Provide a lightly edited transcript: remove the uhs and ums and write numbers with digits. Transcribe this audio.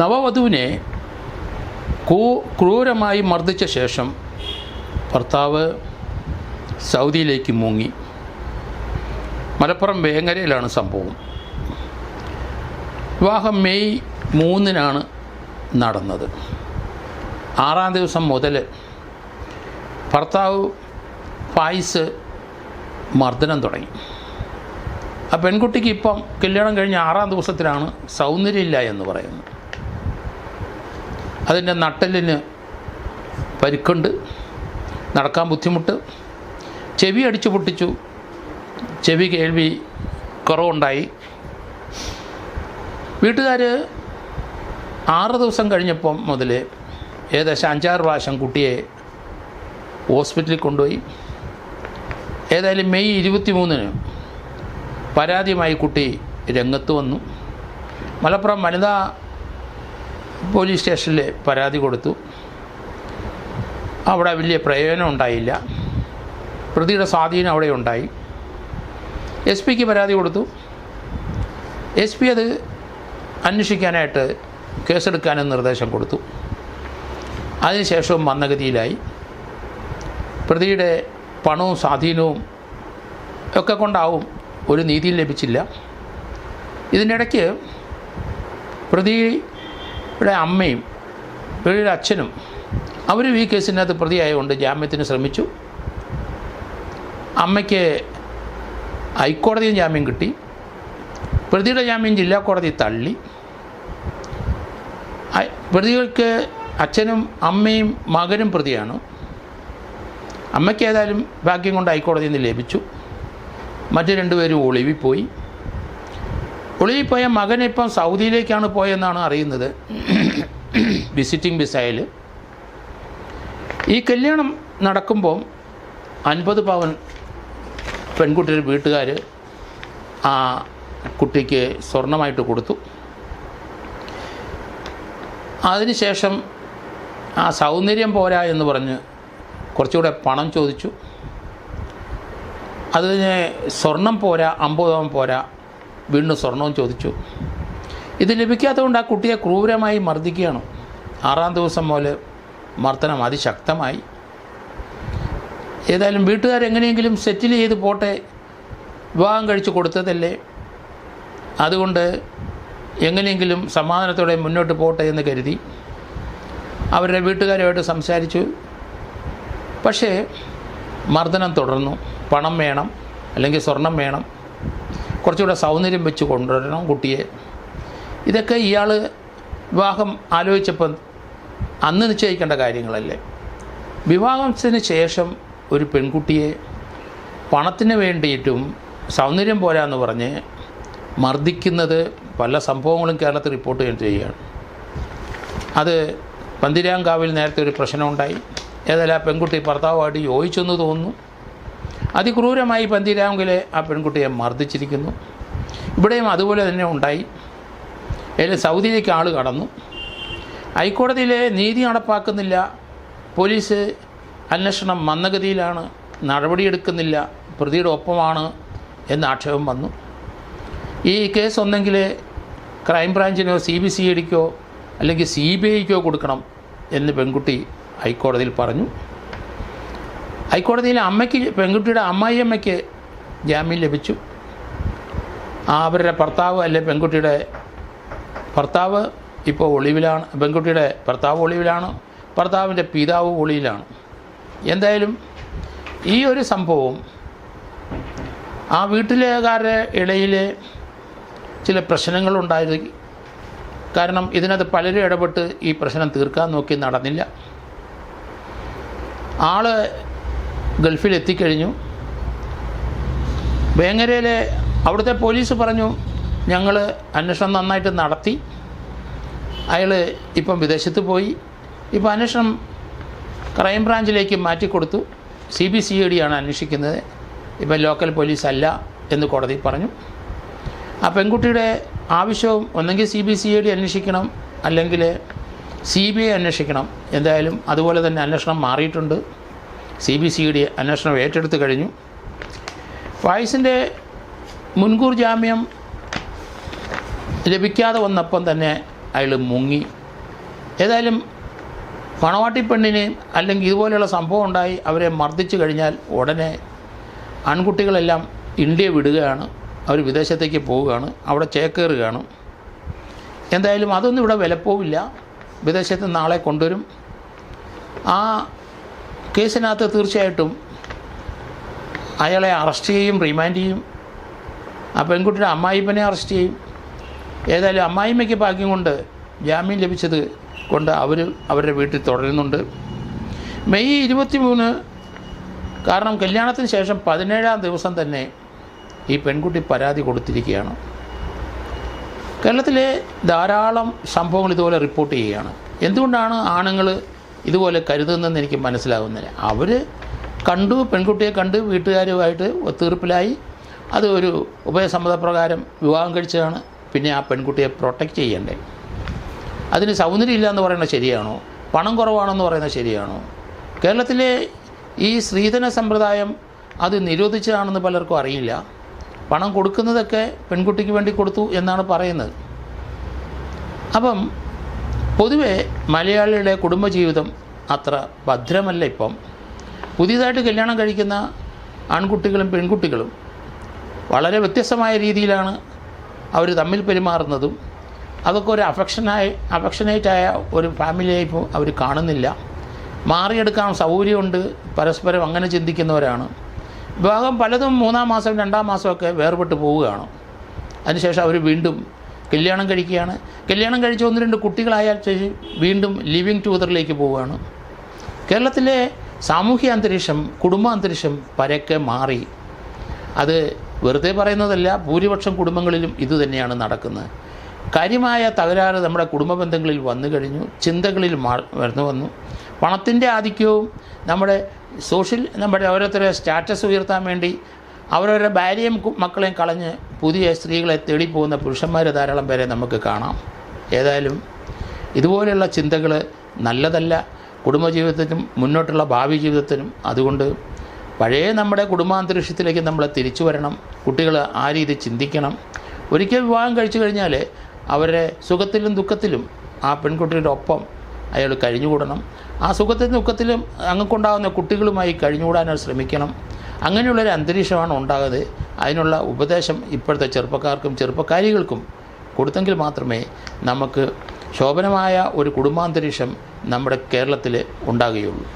നവവധുവിനെ ക്രൂരമായി മർദ്ദിച്ച ശേഷം ഭർത്താവ് സൗദിയിലേക്ക് മുങ്ങി. മലപ്പുറം വേങ്ങരയിലാണ് സംഭവം. വിവാഹം മെയ് 3 നടന്നത്. 6-ാം ദിവസം മുതൽ ഭർത്താവ് ഫായിസ് മർദ്ദനം തുടങ്ങി. ആ പെൺകുട്ടിക്ക് ഇപ്പം കല്യാണം കഴിഞ്ഞ് 6-ാം ദിവസത്തിലാണ് സൗന്ദര്യമില്ല എന്ന് പറയുന്നത്. അതിൻ്റെ നട്ടെല്ലിന് പരിക്കുണ്ട്, നടക്കാൻ ബുദ്ധിമുട്ട്, ചെവി അടിച്ചു പൊട്ടിച്ചു, ചെവി കേൾവി കുറവുണ്ടായി. വീട്ടുകാർ 6 ദിവസം കഴിഞ്ഞപ്പം മുതൽ ഏകദേശം 5-6 പ്രാവശ്യം കുട്ടിയെ ഹോസ്പിറ്റലിൽ കൊണ്ടുപോയി. ഏതായാലും മെയ് 23 പരാതിയുമായി കുട്ടി രംഗത്ത് വന്നു. മലപ്പുറം വനിതാ പോലീസ് സ്റ്റേഷനിൽ പരാതി കൊടുത്തു. അവിടെ വലിയ പ്രയോജനം ഉണ്ടായില്ല. പ്രതിയുടെ സ്വാധീനം അവിടെ ഉണ്ടായി. SP പരാതി കൊടുത്തു. SP അത് അന്വേഷിക്കാനായിട്ട് കേസെടുക്കാനും നിർദ്ദേശം കൊടുത്തു. അതിനുശേഷവും മന്ദഗതിയിലായി. പ്രതിയുടെ പണവും സ്വാധീനവും ഒക്കെ കൊണ്ടാവും ഒരു നീതിയും ലഭിച്ചില്ല. ഇതിനിടയ്ക്ക് പ്രതിയുടെ അമ്മയും പ്രതിയുടെ അച്ഛനും അവരും ഈ കേസിനകത്ത് പ്രതിയായതുകൊണ്ട് ജാമ്യത്തിന് ശ്രമിച്ചു. അമ്മയ്ക്ക് ഹൈക്കോടതിയിൽ ജാമ്യം കിട്ടി. പ്രതിയുടെ ജാമ്യം ജില്ലാ കോടതി തള്ളി. പ്രതികൾക്ക് അച്ഛനും അമ്മയും മകനും പ്രതിയാണ്. അമ്മയ്ക്ക് ഏതായാലും ഭാഗ്യം കൊണ്ട് ഹൈക്കോടതിയിൽ നിന്ന് ലഭിച്ചു. മറ്റു 2 പേരും ഒളിവിൽ പോയി. ഒളിവിൽ പോയ മകനിപ്പം സൗദിയിലേക്കാണ് പോയെന്നാണ് അറിയുന്നത്, വിസിറ്റിംഗ് വിസയിൽ. ഈ കല്യാണം നടക്കുമ്പോൾ 50 പവൻ പെൺകുട്ടിയുടെ വീട്ടുകാർ ആ കുട്ടിക്ക് സ്വർണമായിട്ട് കൊടുത്തു. അതിനുശേഷം ആ സൗന്ദര്യം പോരാ എന്ന് പറഞ്ഞ് കുറച്ചുകൂടെ പണം ചോദിച്ചു. അതിന് സ്വർണം പോരാ, 50 പവൻ പോരാ, വീണ്ടും സ്വർണവും ചോദിച്ചു. ഇത് ലഭിക്കാത്തതുകൊണ്ട് ആ കുട്ടിയെ ക്രൂരമായി മർദ്ദിക്കുകയാണ്. 6-ാം ദിവസം മുതൽ മർദ്ദനം അതിശക്തമായി. ഏതായാലും വീട്ടുകാരെങ്ങനെയെങ്കിലും സെറ്റിൽ ചെയ്ത് പോട്ടെ, വിവാഹം കഴിച്ച് കൊടുത്തതല്ലേ, അതുകൊണ്ട് എങ്ങനെയെങ്കിലും സമാധാനത്തോടെ മുന്നോട്ട് പോട്ടെ എന്ന് കരുതി അവരുടെ വീട്ടുകാരുമായിട്ട് സംസാരിച്ചു. പക്ഷേ മർദ്ദനം തുടർന്നു. പണം വേണം, അല്ലെങ്കിൽ സ്വർണം വേണം, കുറച്ചുകൂടെ സൗന്ദര്യം വെച്ച് കൊണ്ടുവരണം കുട്ടിയെ. ഇതൊക്കെ ഇയാൾ വിവാഹം ആലോചിച്ചപ്പം അന്ന് നിശ്ചയിക്കേണ്ട കാര്യങ്ങളല്ലേ. വിവാഹത്തിന് ശേഷം ഒരു പെൺകുട്ടിയെ പണത്തിന് വേണ്ടിയിട്ടും സൗന്ദര്യം പോരാന്ന് പറഞ്ഞ് മർദ്ദിക്കുന്നത് പല സംഭവങ്ങളും കേരളത്തിൽ റിപ്പോർട്ട് ചെയ്യുകയാണ്. അത് പന്തിരാങ്കാവിൽ നേരത്തെ ഒരു പ്രശ്നമുണ്ടായി. ഏതായാലും ആ പെൺകുട്ടി ഭർത്താവുമായിട്ട് യോജിച്ചെന്ന് തോന്നുന്നു. അതിക്രൂരമായി പന്തിരാങ്കാവിലെ ആ പെൺകുട്ടിയെ മർദ്ദിച്ചിരിക്കുന്നു. ഇവിടെയും അതുപോലെ തന്നെ ഉണ്ടായി. അതിൽ സൗദിയിലേക്ക് ആൾ കടന്നു. ഹൈക്കോടതിയിലെ നീതി നടപ്പാക്കുന്നില്ല, പോലീസ് അന്വേഷണം മന്ദഗതിയിലാണ്, നടപടിയെടുക്കുന്നില്ല, പ്രതിയുടെ ഒപ്പമാണ് എന്ന ആക്ഷേപം വന്നു. ഈ കേസ് ഒന്നെങ്കിൽ ക്രൈംബ്രാഞ്ചിനോ CBCIDക്കോ അല്ലെങ്കിൽ CBIക്കോ കൊടുക്കണം എന്ന് പെൺകുട്ടി ഹൈക്കോടതിയിൽ പറഞ്ഞു. ഹൈക്കോടതിയിൽ അമ്മയ്ക്ക്, പെൺകുട്ടിയുടെ അമ്മായിയമ്മയ്ക്ക് ജാമ്യം ലഭിച്ചു. അവരുടെ ഭർത്താവ് അല്ലെ പെൺകുട്ടിയുടെ ഭർത്താവ് ഇപ്പോൾ ഒളിവിലാണ്. പെൺകുട്ടിയുടെ ഭർത്താവ് ഒളിവിലാണ്, ഭർത്താവിൻ്റെ പിതാവ് ഒളിവിലാണ്. എന്തായാലും ഈ ഒരു സംഭവം ആ വീട്ടിലേക്കാരുടെ ഇടയിൽ ചില പ്രശ്നങ്ങളുണ്ടായി. കാരണം ഇതിനകത്ത് പലരും ഇടപെട്ട് ഈ പ്രശ്നം തീർക്കാൻ നോക്കി, നടന്നില്ല. ആൾ ഗൾഫിലെത്തിക്കഴിഞ്ഞു. വേങ്ങരയിലെ അവിടുത്തെ പോലീസ് പറഞ്ഞു, ഞങ്ങൾ അന്വേഷണം നന്നായിട്ട് നടത്തി, അയാൾ ഇപ്പം വിദേശത്ത് പോയി, ഇപ്പം അന്വേഷണം ക്രൈംബ്രാഞ്ചിലേക്ക് മാറ്റിക്കൊടുത്തു, CBCID ആണ് അന്വേഷിക്കുന്നത്, ഇപ്പം ലോക്കൽ പോലീസ് അല്ല എന്ന് കോടതി പറഞ്ഞു. ആ പെൺകുട്ടിയുടെ ആവശ്യവും ഒന്നെങ്കിൽ CBCID അന്വേഷിക്കണം, അല്ലെങ്കിൽ CBI അന്വേഷിക്കണം. എന്തായാലും അതുപോലെ തന്നെ അന്വേഷണം മാറിയിട്ടുണ്ട്. CBCID അന്വേഷണം ഏറ്റെടുത്ത് കഴിഞ്ഞു. ഫായിസിൻ്റെ മുൻകൂർ ജാമ്യം ലഭിക്കാതെ വന്നപ്പം തന്നെ അയാൾ മുങ്ങി. ഏതായാലും മണവാട്ടി പെണ്ണിന് അല്ലെങ്കിൽ ഇതുപോലെയുള്ള സംഭവം ഉണ്ടായി അവരെ മർദ്ദിച്ചു കഴിഞ്ഞാൽ ഉടനെ ആൺകുട്ടികളെല്ലാം ഇന്ത്യ വിടുകയാണ്, അവർ വിദേശത്തേക്ക് പോവുകയാണ്, അവിടെ ചേക്കേറുകയാണ്. എന്തായാലും അതൊന്നും ഇവിടെ വിലപ്പോവില്ല, വിദേശത്ത് നാളെ കൊണ്ടുവരും. ആ കേസിനകത്ത് തീർച്ചയായിട്ടും അയാളെ അറസ്റ്റ് ചെയ്യും, റിമാൻഡ് ചെയ്യും. ആ പെൺകുട്ടിയുടെ അമ്മായിപ്പനെ അറസ്റ്റ് ചെയ്യും. ഏതായാലും അമ്മായിമ്മയ്ക്ക് ഭാഗ്യം കൊണ്ട് ജാമ്യം ലഭിച്ചത് കൊണ്ട് അവർ അവരുടെ വീട്ടിൽ തുടരുന്നുണ്ട്. മെയ് 23 കാരണം കല്യാണത്തിന് ശേഷം 17-ാം ദിവസം തന്നെ ഈ പെൺകുട്ടി പരാതി കൊടുത്തിരിക്കുകയാണ്. കേരളത്തിലെ ധാരാളം സംഭവങ്ങൾ ഇതുപോലെ റിപ്പോർട്ട് ചെയ്യുകയാണ്. എന്തുകൊണ്ടാണ് ആണുങ്ങൾ ഇതുപോലെ കരുതുന്നതെന്ന് എനിക്ക് മനസ്സിലാകുന്നില്ല. അവർ കണ്ടു, പെൺകുട്ടിയെ കണ്ട് വീട്ടുകാരുമായിട്ട് ഒത്തീർപ്പിലായി, അത് ഒരു ഉഭയസമ്മതപ്രകാരം വിവാഹം കഴിച്ചതാണ്. പിന്നെ ആ പെൺകുട്ടിയെ പ്രൊട്ടക്റ്റ് ചെയ്യണ്ടേ? അതിന് സൗന്ദര്യം ഇല്ല എന്ന് പറയുന്നത് ശരിയാണോ? പണം കുറവാണെന്ന് പറയുന്നത് ശരിയാണോ? കേരളത്തിലെ ഈ സ്ത്രീധന സമ്പ്രദായം അത് നിരോധിച്ചതാണെന്ന് പലർക്കും അറിയില്ല. പണം കൊടുക്കുന്നതൊക്കെ പെൺകുട്ടിക്ക് വേണ്ടി കൊടുത്തു എന്നാണ് പറയുന്നത്. അപ്പം പൊതുവെ മലയാളിയുടെ കുടുംബജീവിതം അത്ര ഭദ്രമല്ല. ഇപ്പം പുതിയതായിട്ട് കല്യാണം കഴിക്കുന്ന ആൺകുട്ടികളും പെൺകുട്ടികളും വളരെ വ്യത്യസ്തമായ രീതിയിലാണ് അവർ തമ്മിൽ പെരുമാറുന്നതും. അതൊക്കെ ഒരു അഫക്ഷനേറ്റായ ഒരു ഫാമിലി ലൈഫ് അവർ കാണുന്നില്ല. മാറിയെടുക്കാൻ സൗകര്യമുണ്ട്, പരസ്പരം അങ്ങനെ ചിന്തിക്കുന്നവരാണ്. വിവാഹം പലതും 3-ാം മാസം 2-ാം മാസമൊക്കെ വേർപെട്ട് പോവുകയാണ്. അതിനുശേഷം അവർ വീണ്ടും കല്യാണം കഴിക്കുകയാണ്. കല്യാണം കഴിച്ച് 1-2 കുട്ടികളായാൽ വീണ്ടും ലിവിങ് ടുഗദറിലേക്ക് പോവുകയാണ്. കേരളത്തിലെ സാമൂഹ്യ അന്തരീക്ഷം, കുടുംബാന്തരീക്ഷം പരക്കെ മാറി. അത് വെറുതെ പറയുന്നതല്ല, ഭൂരിപക്ഷം കുടുംബങ്ങളിലും ഇതുതന്നെയാണ് നടക്കുന്നത്. കാര്യമായ തകരാറ് നമ്മുടെ കുടുംബ ബന്ധങ്ങളിൽ വന്നു കഴിഞ്ഞു, ചിന്തകളിൽ വന്നു. പണത്തിൻ്റെ ആധിക്യവും നമ്മുടെ നമ്മുടെ ഓരോരുത്തരുടെ സ്റ്റാറ്റസ് ഉയർത്താൻ വേണ്ടി അവരവരുടെ ഭാര്യയും മക്കളെയും കളഞ്ഞ് പുതിയ സ്ത്രീകളെ തേടിപ്പോകുന്ന പുരുഷന്മാർ ധാരാളം പേരെ നമുക്ക് കാണാം. ഏതായാലും ഇതുപോലെയുള്ള ചിന്തകൾ നല്ലതല്ല കുടുംബജീവിതത്തിനും മുന്നോട്ടുള്ള ഭാവി ജീവിതത്തിനും. അതുകൊണ്ട് പഴയ നമ്മുടെ കുടുംബാന്തരീക്ഷത്തിലേക്ക് നമ്മൾ തിരിച്ചു വരണം. കുട്ടികൾ ആ രീതി ചിന്തിക്കണം. ഒരിക്കൽ വിവാഹം കഴിച്ചു കഴിഞ്ഞാൽ അവരുടെ സുഖത്തിലും ദുഃഖത്തിലും ആ പെൺകുട്ടിയുടെ ഒപ്പം അയാൾ കഴിഞ്ഞുകൂടണം. ആ സുഖത്തിലും ദുഃഖത്തിലും അങ്ങക്കുണ്ടാകുന്ന കുട്ടികളുമായി കഴിഞ്ഞുകൂടാൻ ശ്രമിക്കണം. അങ്ങനെയുള്ളൊരു അന്തരീക്ഷമാണ് ഉണ്ടാകുന്നത്. അതിനുള്ള ഉപദേശം ഇപ്പോഴത്തെ ചെറുപ്പക്കാർക്കും ചെറുപ്പക്കാരികൾക്കും കൊടുത്തെങ്കിൽ മാത്രമേ നമുക്ക് ശോഭനമായ ഒരു കുടുംബാന്തരീക്ഷം നമ്മുടെ കേരളത്തിൽ ഉണ്ടാകുകയുള്ളൂ.